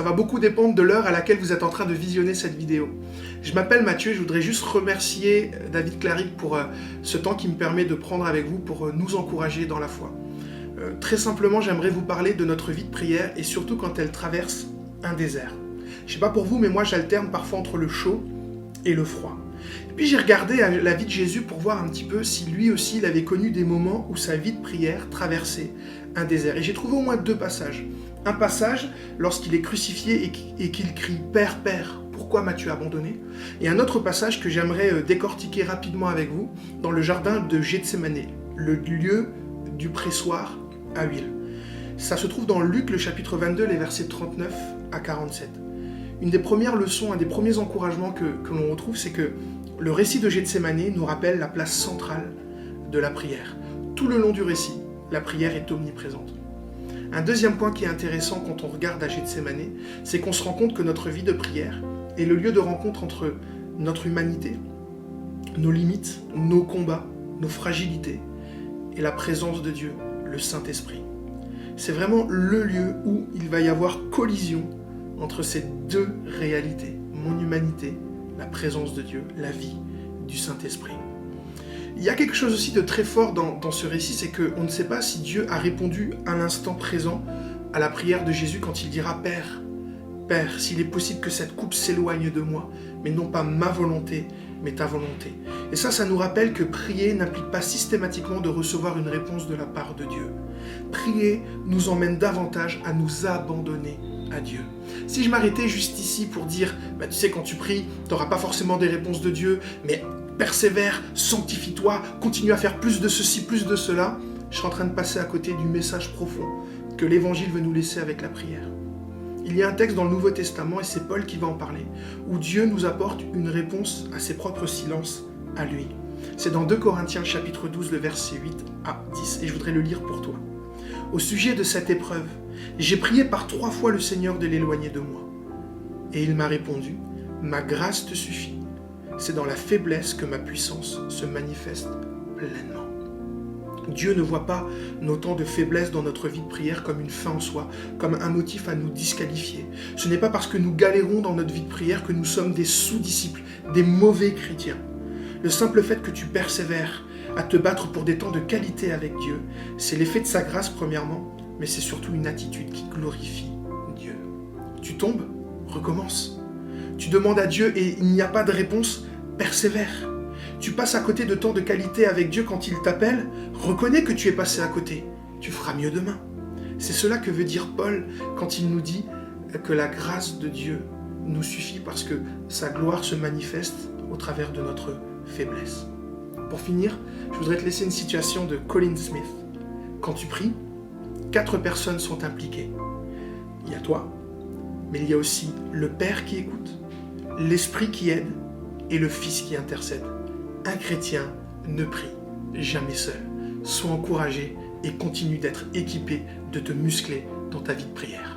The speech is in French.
va beaucoup dépendre de l'heure à laquelle vous êtes en train de visionner cette vidéo. Je m'appelle Mathieu et je voudrais juste remercier David Claric pour ce temps qui me permet de prendre avec vous pour nous encourager dans la foi. Très simplement, j'aimerais vous parler de notre vie de prière et surtout quand elle traverse un désert. Je sais pas pour vous, mais moi j'alterne parfois entre le chaud et le froid. Et puis j'ai regardé la vie de Jésus pour voir un petit peu si lui aussi il avait connu des moments où sa vie de prière traversait un désert. Et j'ai trouvé au moins 2 passages. Un passage lorsqu'il est crucifié et qu'il crie « Père, Père, pourquoi m'as-tu abandonné ?» Et un autre passage que j'aimerais décortiquer rapidement avec vous dans le jardin de Gethsémane, le lieu du pressoir à huile. Ça se trouve dans Luc, le chapitre 22, les versets 39 à 47. Une des premières leçons, un des premiers encouragements que l'on retrouve, c'est que le récit de Gethsémane nous rappelle la place centrale de la prière. Tout le long du récit, la prière est omniprésente. Un deuxième point qui est intéressant quand on regarde à Gethsémane, c'est qu'on se rend compte que notre vie de prière est le lieu de rencontre entre notre humanité, nos limites, nos combats, nos fragilités et la présence de Dieu, le Saint-Esprit. C'est vraiment le lieu où il va y avoir collision entre ces 2 réalités, mon humanité, la présence de Dieu, la vie du Saint-Esprit. Il y a quelque chose aussi de très fort dans ce récit, c'est qu'on ne sait pas si Dieu a répondu à l'instant présent à la prière de Jésus quand il dira « Père, Père, s'il est possible que cette coupe s'éloigne de moi, mais non pas ma volonté, mais ta volonté. » Et ça nous rappelle que prier n'implique pas systématiquement de recevoir une réponse de la part de Dieu. Prier nous emmène davantage à nous abandonner à Dieu. Si je m'arrêtais juste ici pour dire « Tu sais, quand tu pries, tu n'auras pas forcément des réponses de Dieu, mais persévère, sanctifie-toi, continue à faire plus de ceci, plus de cela », je serais en train de passer à côté du message profond que l'Évangile veut nous laisser avec la prière. Il y a un texte dans le Nouveau Testament, et c'est Paul qui va en parler, où Dieu nous apporte une réponse à ses propres silences à lui. C'est dans 2 Corinthiens chapitre 12, le verset 8 à 10, et je voudrais le lire pour toi. Au sujet de cette épreuve, j'ai prié par 3 fois le Seigneur de l'éloigner de moi. Et il m'a répondu, ma grâce te suffit. C'est dans la faiblesse que ma puissance se manifeste pleinement. Dieu ne voit pas nos temps de faiblesse dans notre vie de prière comme une fin en soi, comme un motif à nous disqualifier. Ce n'est pas parce que nous galérons dans notre vie de prière que nous sommes des sous-disciples, des mauvais chrétiens. Le simple fait que tu persévères à te battre pour des temps de qualité avec Dieu, c'est l'effet de sa grâce premièrement, mais c'est surtout une attitude qui glorifie Dieu. Tu tombes, recommence. Tu demandes à Dieu et il n'y a pas de réponse, persévère. Tu passes à côté de temps de qualité avec Dieu quand il t'appelle, reconnais que tu es passé à côté. Tu feras mieux demain. C'est cela que veut dire Paul quand il nous dit que la grâce de Dieu nous suffit parce que sa gloire se manifeste au travers de notre faiblesse. Pour finir, je voudrais te laisser une citation de Colin Smith. Quand tu pries, 4 personnes sont impliquées. Il y a toi, mais il y a aussi le Père qui écoute, l'Esprit qui aide et le Fils qui intercède. Un chrétien ne prie jamais seul. Sois encouragé et continue d'être équipé, de te muscler dans ta vie de prière.